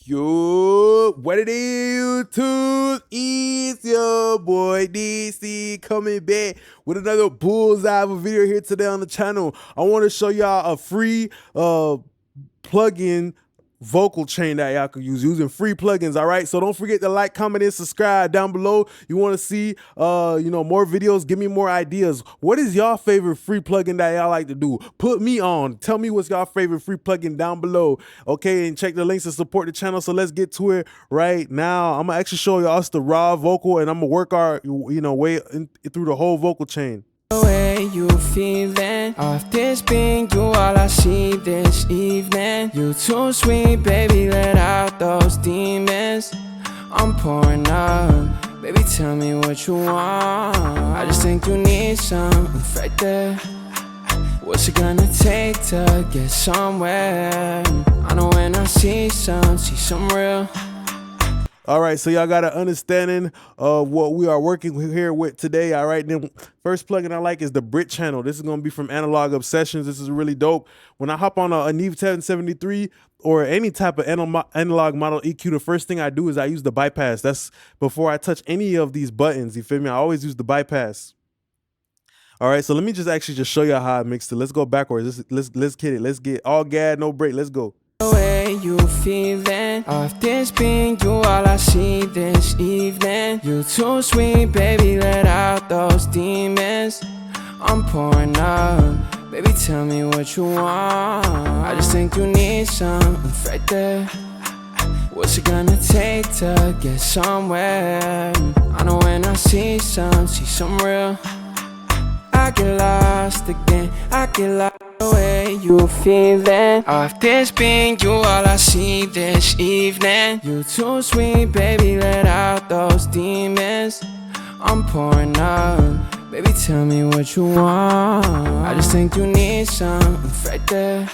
Yo, what it is, YouTube? It's your boy DC coming back with another bullseye of a video here today on the channel. I want to show y'all a free plugin vocal chain that y'all can use using free plugins. All right, so don't forget to like, comment, and subscribe down below. You want to see more videos? Give me more ideas. What is y'all favorite free plugin that y'all like to do? Put me on. Tell me what's y'all favorite free plugin down below. Okay, and check the links to support the channel. So let's get to it right now. I'm gonna actually show y'all the raw vocal, and I'm gonna work our way through the whole vocal chain. The way you feeling off this being you, all I see this evening. You too sweet, baby, let out those demons. I'm pouring up, baby, tell me what you want. I just think you need something right there. What's it gonna take to get somewhere? I know when I see some real. All right, so y'all got an understanding of what we are working here with today. All right, then first plugin I like is the Brit channel. This is gonna be from Analog Obsessions. This is really dope. When I hop on a Neve 1073 or any type of analog model EQ, the first thing I do is I use the bypass. That's before I touch any of these buttons. You feel me? I always use the bypass. All right, so let me just show y'all how I mixed it. Let's go backwards. Let's get it. Let's get all gad, no break. Let's go. The way you feeling off this being you, all I see this evening. You too sweet, baby, let out those demons. I'm pouring up, baby, tell me what you want. I just think you need something right there. What's it gonna take to get somewhere? I know when I see some real. I get lost again, I get lost. The way you feeling off this being you, all I see this evening. You too sweet, baby, let out those demons. I'm pouring up, baby, tell me what you want. I just think you need something right there.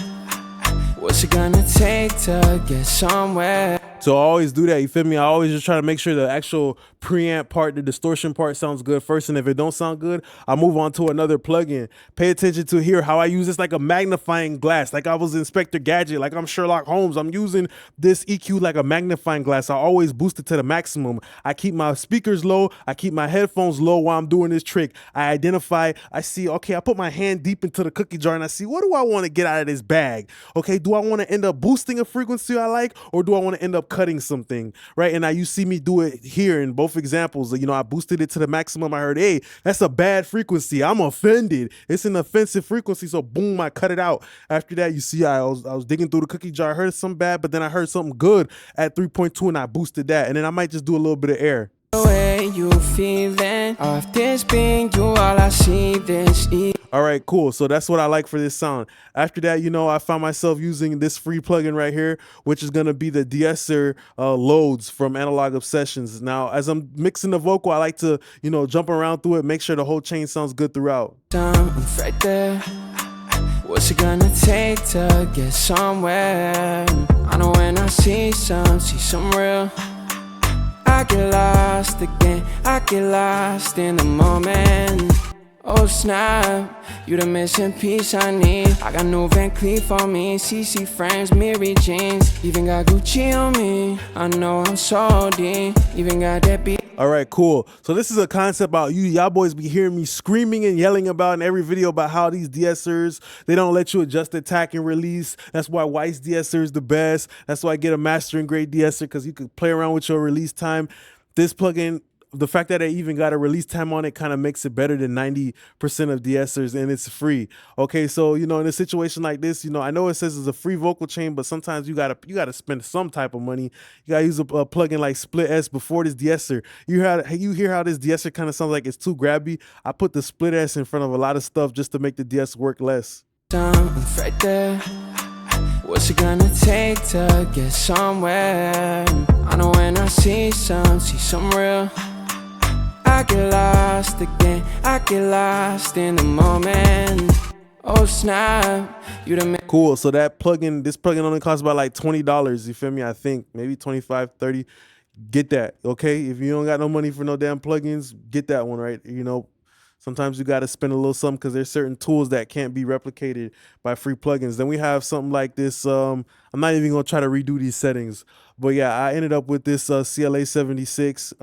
What's it gonna take to get somewhere? So I always do that, you feel me? I always just try to make sure the actual preamp part, the distortion part sounds good first, and if it don't sound good, I move on to another plugin. Pay attention to here how I use this like a magnifying glass, like I was Inspector Gadget, like I'm Sherlock Holmes. I'm using this EQ like a magnifying glass. I always boost it to the maximum. I keep my speakers low, I keep my headphones low while I'm doing this trick. I identify, I see, okay, I put my hand deep into the cookie jar and I see, what do I want to get out of this bag? Okay, do I want to end up boosting a frequency I like, or do I want to end up cutting something, right? And now you see me do it here in both examples. I boosted it to the maximum. I heard, hey, that's a bad frequency. I'm offended. It's an offensive frequency. So boom, I cut it out. After that, you see, I was digging through the cookie jar. I heard something bad, but then I heard something good at 3.2 and I boosted that. And then I might just do a little bit of air. The way you feeling off this being you, all I see this evening. All right, cool. So that's what I like for this sound. After that, I found myself using this free plugin right here, which is going to be the de-esser loads from Analog Obsessions. Now, as I'm mixing the vocal, I like to, jump around through it, make sure the whole chain sounds good throughout. Right there. What's it gonna take to get somewhere? I know when I see some real. I get lost again, I get lost in the moment. Oh snap, you the missing piece I need. I got new Van Cleef on me, CC frames, Miri jeans. Even got Gucci on me, I know I'm salty. Even got that beat. All right, cool. So this is a concept about y'all boys be hearing me screaming and yelling about in every video about how these de-essers, they don't let you adjust attack and release. That's why Weiss de-esser is the best. That's why I get a mastering grade de-esser, because you can play around with your release time. This plugin, the fact that it even got a release time on it kind of makes it better than 90% of de-essers, and it's free. Okay, so in a situation like this, I know it says it's a free vocal chain, but sometimes you gotta spend some type of money. You gotta use a plugin like Split S before this de-esser. You hear how this de-esser kind of sounds like it's too grabby. I put the Split S in front of a lot of stuff just to make the de-esser work less. Right there. What's it gonna take to get somewhere? I know when I see some real. I get lost again, I get lost in the moment. Oh snap, you the man. Cool, so this plugin only costs about like $20, you feel me? I think maybe 25, 30. Get that, okay? If you don't got no money for no damn plugins, get that one, right? Sometimes you got to spend a little something because there's certain tools that can't be replicated by free plugins. Then we have something like this. I'm not even gonna try to redo these settings, but yeah, I ended up with this CLA 76.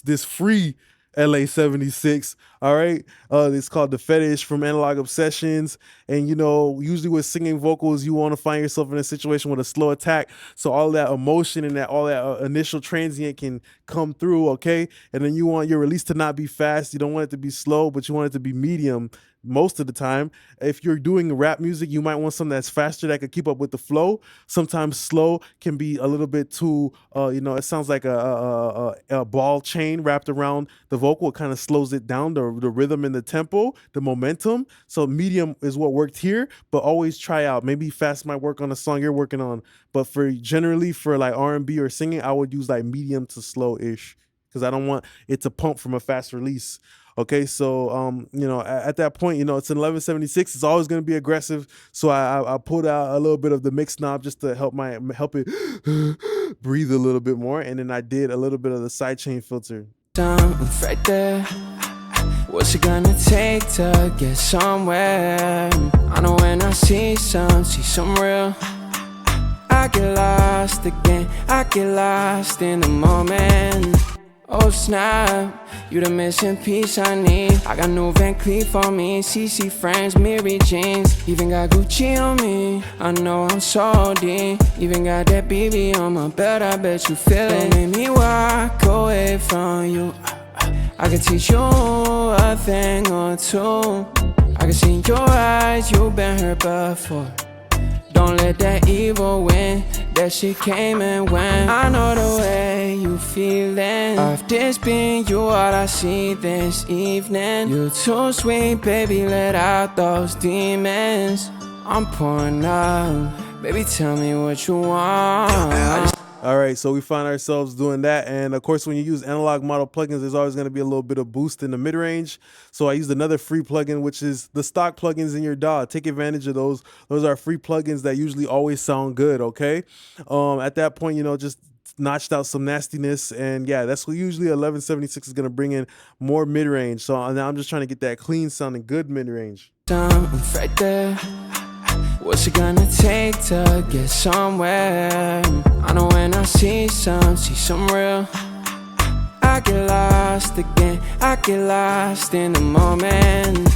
This free LA 76. All right. It's called The Fetish from Analog Obsessions. And you know, usually with singing vocals, you want to find yourself in a situation with a slow attack. So all that emotion and that all that initial transient can come through, okay? And then you want your release to not be fast. You don't want it to be slow, but you want it to be medium most of the time. If you're doing rap music, you might want something that's faster that could keep up with the flow. Sometimes slow can be a little bit too, it sounds like a ball chain wrapped around the vocal. It kind of slows it down, the rhythm and the tempo, the momentum. So medium is what worked here, but always try out. Maybe fast might work on a song you're working on, but generally for like R&B or singing, I would use like medium to slow-ish because I don't want it to pump from a fast release. Okay, so at that point, it's an 1176. It's always going to be aggressive. So I pulled out a little bit of the mix knob just to help it breathe a little bit more, and then I did a little bit of the sidechain filter. Right there. What's it gonna take to get somewhere? I know when I see some real. I get lost again. I get lost in the moment. Oh snap, you the missing piece I need. I got new Van Cleef on me, CC frames, Miri jeans. Even got Gucci on me, I know I'm salty. Even got that BB on my belt, I bet you feel it. Don't make me walk away from you. I can teach you a thing or two. I can see in your eyes, you've been hurt before. Don't let that evil win, that shit came and went. I know the way you feeling. Of this being you, all I see this evening. You too sweet, baby, let out those demons. I'm pouring up, baby, tell me what you want. All right, so we find ourselves doing that. And of course, when you use analog model plugins, there's always going to be a little bit of boost in the mid-range. So I used another free plugin, which is the stock plugins in your DAW. Take advantage of those. Those are free plugins that usually always sound good, okay? At that point, just notched out some nastiness, and yeah, that's what usually 1176 is going to bring in more mid-range. So now I'm just trying to get that clean sounding good mid-range. Right there. What's it gonna take to get somewhere? I know when I see some real. I get lost again, I get lost in the moment.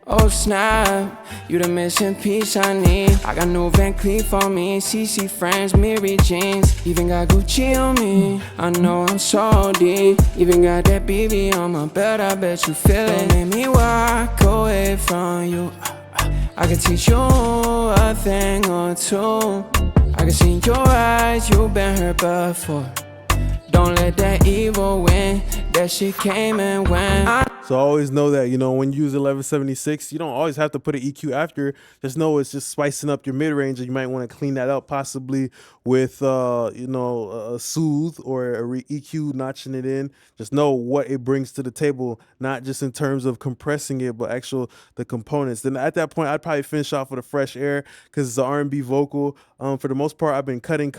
Oh snap, you the missing piece I need. I got new Van Cleef on me, CC frames, Miri jeans. Even got Gucci on me, I know I'm salty. Even got that BB on my belt, I bet you feel it. Don't make me walk away from you. I can teach you a thing or two. I can see in your eyes, you've been hurt before. Don't let that evil win, that shit came and went. So always know that, when you use 1176, you don't always have to put an EQ after. Just know it's just spicing up your mid-range, and you might want to clean that up possibly with, a soothe or a EQ notching it in. Just know what it brings to the table, not just in terms of compressing it, but the components. Then at that point, I'd probably finish off with a fresh air because it's an R&B vocal. For the most part, I've been cutting.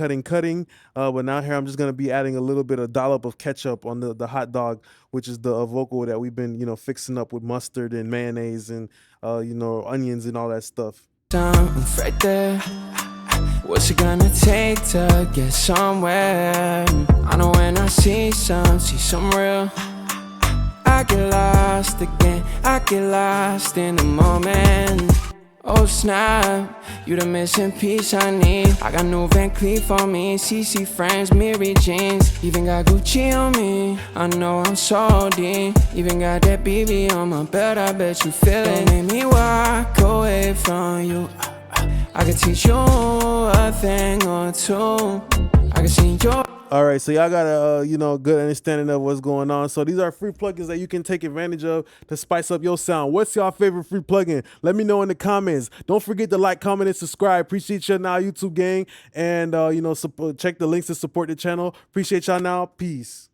But now here I'm just going to be adding a little bit of dollop of ketchup on the hot dog, which is the vocal that we've been, fixing up with mustard and mayonnaise and, onions and all that stuff. Right there. What's it gonna take to get somewhere? I know when I see some real. I get lost again, I get lost in the moment. Oh snap, you the missing piece I need. I got new Van Cleef on me, CC frames, Miri jeans. Even got Gucci on me, I know I'm salty. Even got that BB on my belt, I bet you feel it. Don't make me walk away from you. I can teach you a thing or two. I can see your. All right, so y'all got a good understanding of what's going on. So these are free plugins that you can take advantage of to spice up your sound. What's your favorite free plugin? Let me know in the comments. Don't forget to like, comment, and subscribe. Appreciate y'all now, YouTube gang, and check the links to support the channel. Appreciate y'all now. Peace.